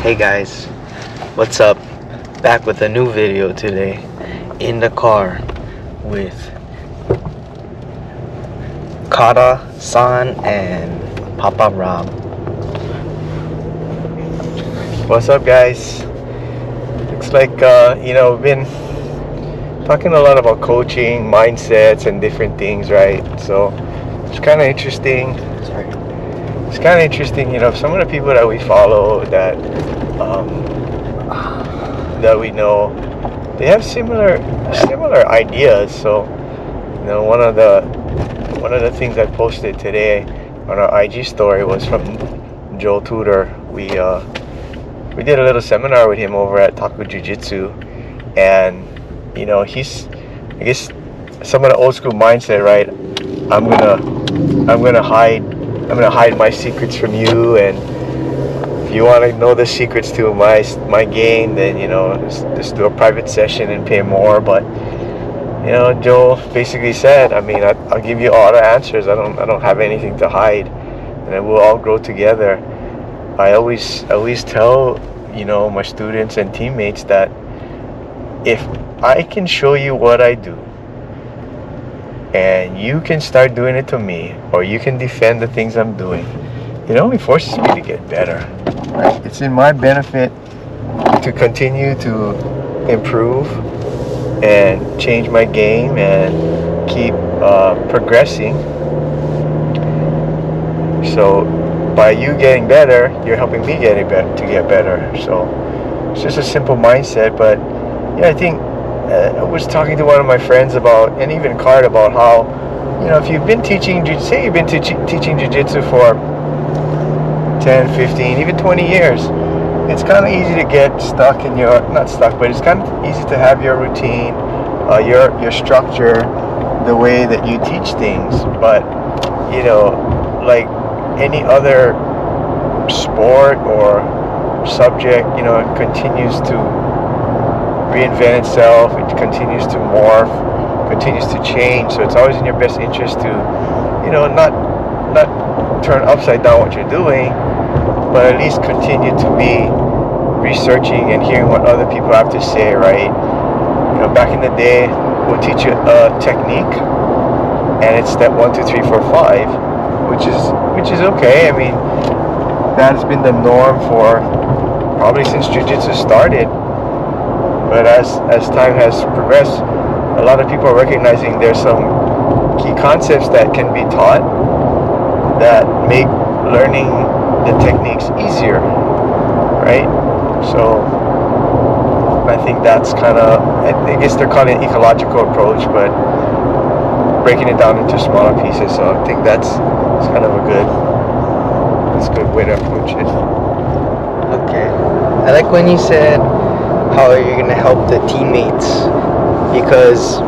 Hey guys, what's up? Back with a new video today. In the car with Kara-san and Papa Rob. What's up guys? Looks like we've been talking a lot about coaching, mindsets and different things, right? So it's kind of interesting. It's kind of interesting, some of the people that we follow that we know, they have similar ideas. So, one of the things I posted today on our IG story was from Joel Tudor. We did a little seminar with him over at Taku Jiu-Jitsu, and he's, I guess, some of the old school mindset, right? I'm gonna hide my secrets from you, and if you want to know the secrets to my game, then just do a private session and pay more. But Joel basically said, I'll give you all the answers. I don't have anything to hide, and then we'll all grow together. I always tell my students and teammates that if I can show you what I do, and you can start doing it to me, or you can defend the things I'm doing, it only forces me to get better. Right? It's in my benefit to continue to improve and change my game and keep progressing. So by you getting better, you're helping me to get better. So it's just a simple mindset. But I think I was talking to one of my friends about, and even Card, about how, if you've been teaching, say you've been teaching jiu-jitsu for 10, 15, even 20 years, it's kind of easy to get stuck in not stuck, but it's kind of easy to have your routine, your structure, the way that you teach things. But, like any other sport or subject, it continues to reinvent itself, it continues to morph, continues to change. So it's always in your best interest to not turn upside down what you're doing, but at least continue to be researching and hearing what other people have to say, right? Back in the day, we'll teach you a technique, and it's step 1, 2, 3, 4, 5, which is okay. That has been the norm for probably since jiu-jitsu started. But as time has progressed, a lot of people are recognizing there's some key concepts that can be taught that make learning the techniques easier, right? So I think that's kind of, I guess they're calling it ecological approach, but breaking it down into smaller pieces. So I think that's kind of a good way to approach it. Okay. I like when you said how you're gonna help the teammates, because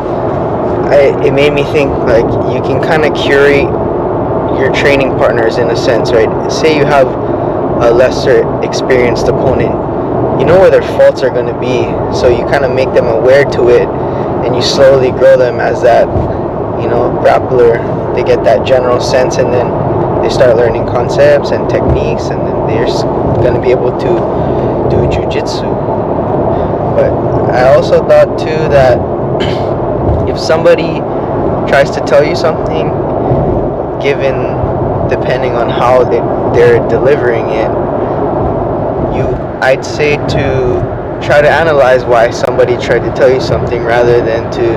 it made me think, like, you can kind of curate your training partners in a sense, right? Say you have a lesser experienced opponent, you know where their faults are going to be, so you kind of make them aware to it, and you slowly grow them as that grappler. They get that general sense, and then they start learning concepts and techniques, and then they're going to be able to do jiu-jitsu. But I also thought too that if somebody tries to tell you something, depending on how they're delivering it, I'd say to try to analyze why somebody tried to tell you something, rather than to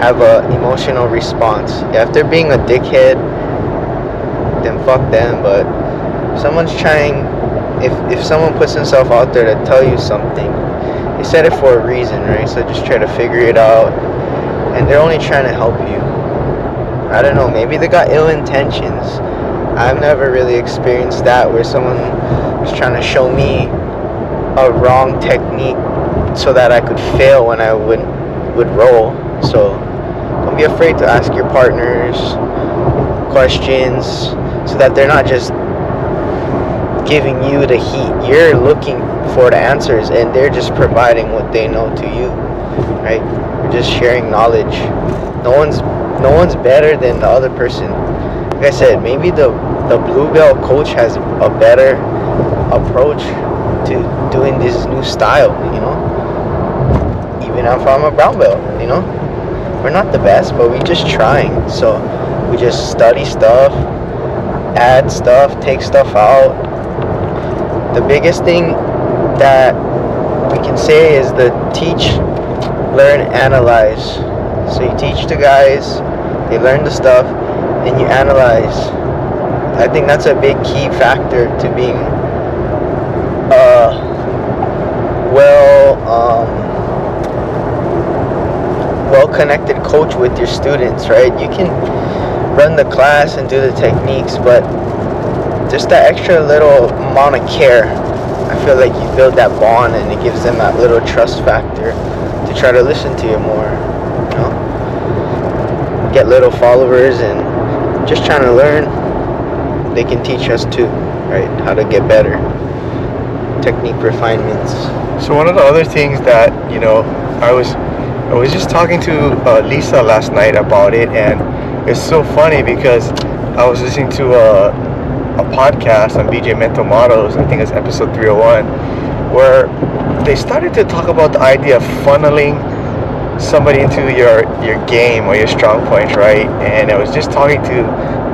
have an emotional response. Yeah, if they're being a dickhead, then fuck them. But if someone puts himself out there to tell you something, they said it for a reason, right? So just try to figure it out, and they're only trying to help you. I don't know, maybe they got ill intentions. I've never really experienced that, where someone was trying to show me a wrong technique so that I could fail when I would roll. So don't be afraid to ask your partners questions, so that they're not just giving you the heat. You're looking for the answers, and they're just providing what they know to you, right? You're just sharing knowledge. No one's better than the other person. Like I said, maybe the blue belt coach has a better approach to doing this new style, even if I'm a brown belt, we're not the best, but we're just trying. So we just study stuff, add stuff, take stuff out. The biggest thing that we can say is the teach, learn, analyze. So you teach the guys, they learn the stuff, and you analyze. I think that's a big key factor to being well-connected coach with your students, right? You can run the class and do the techniques, but just that extra little amount of care, I feel like you build that bond and it gives them that little trust factor to try to listen to you more, get little followers and just trying to learn. They can teach us too, right? How to get better, technique refinements. So one of the other things that I was just talking to Lisa last night about it, and it's so funny because I was listening to a podcast on BJ Mental Models. I think it's episode 301, where they started to talk about the idea of funneling somebody into your game or your strong points, right? And I was just talking to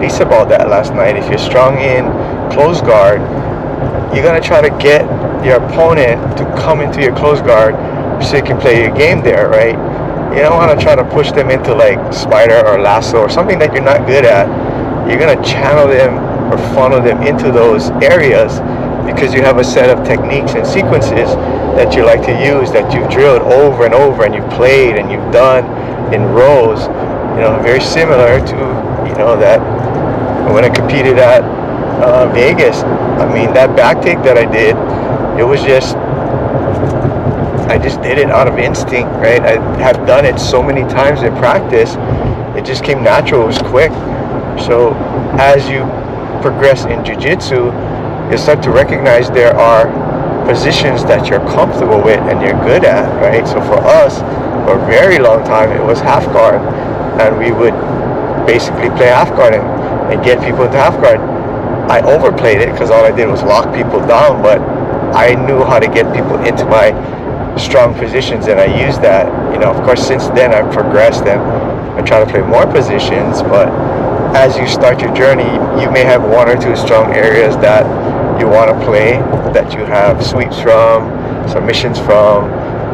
Lisa about that last night. If you're strong in close guard, you're gonna try to get your opponent to come into your close guard so you can play your game there, right? You don't want to try to push them into like spider or lasso or something that you're not good at. You're gonna channel them or funnel them into those areas because you have a set of techniques and sequences that you like to use, that you've drilled over and over and you've played and you've done in rows, very similar to that when I competed at Vegas. I mean, that back take that I did, I just did it out of instinct, right? I have done it so many times in practice, it just came natural, it was quick. So as you progress in jiu-jitsu, you start to recognize there are positions that you're comfortable with and you're good at, right? So for us, for a very long time, it was half guard, and we would basically play half guard and get people into half guard. I overplayed it because all I did was lock people down, but I knew how to get people into my strong positions, and I used that. Of course, since then I've progressed and I try to play more positions, but as you start your journey, you may have one or two strong areas that you want to play, that you have sweeps from, submissions from,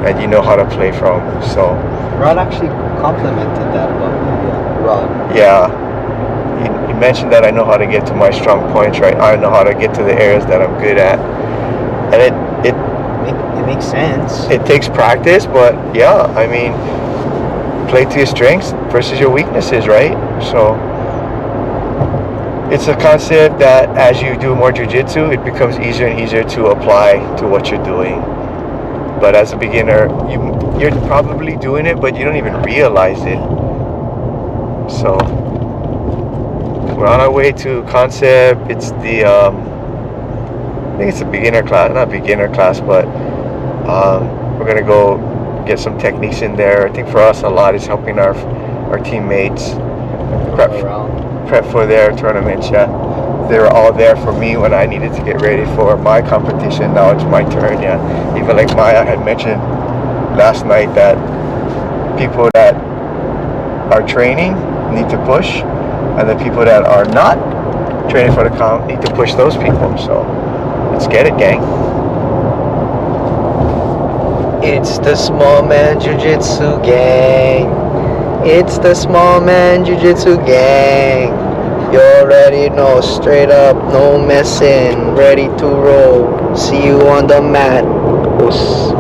and you know how to play from. So Rod actually complimented that about me. Rod. Yeah, you mentioned that I know how to get to my strong points, right? I know how to get to the areas that I'm good at, and it makes sense. It takes practice, but yeah, I mean, play to your strengths versus your weaknesses, right? So it's a concept that as you do more jiu-jitsu, it becomes easier and easier to apply to what you're doing. But as a beginner, you're probably doing it, but you don't even realize it. So we're on our way to concept. It's the I think it's a beginner class, not beginner class, but we're gonna go get some techniques in there. I think for us, a lot is helping our teammates prep for their tournaments. Yeah, they were all there for me when I needed to get ready for my competition. Now it's my turn. Yeah, even like Maya had mentioned last night that people that are training need to push, and the people that are not training for the comp need to push those people. So let's get it, gang. It's the Small Man Jiu-Jitsu gang. It's the Small Man Jiu-Jitsu gang. You already know, straight up, no messing, ready to roll. See you on the mat. Oops.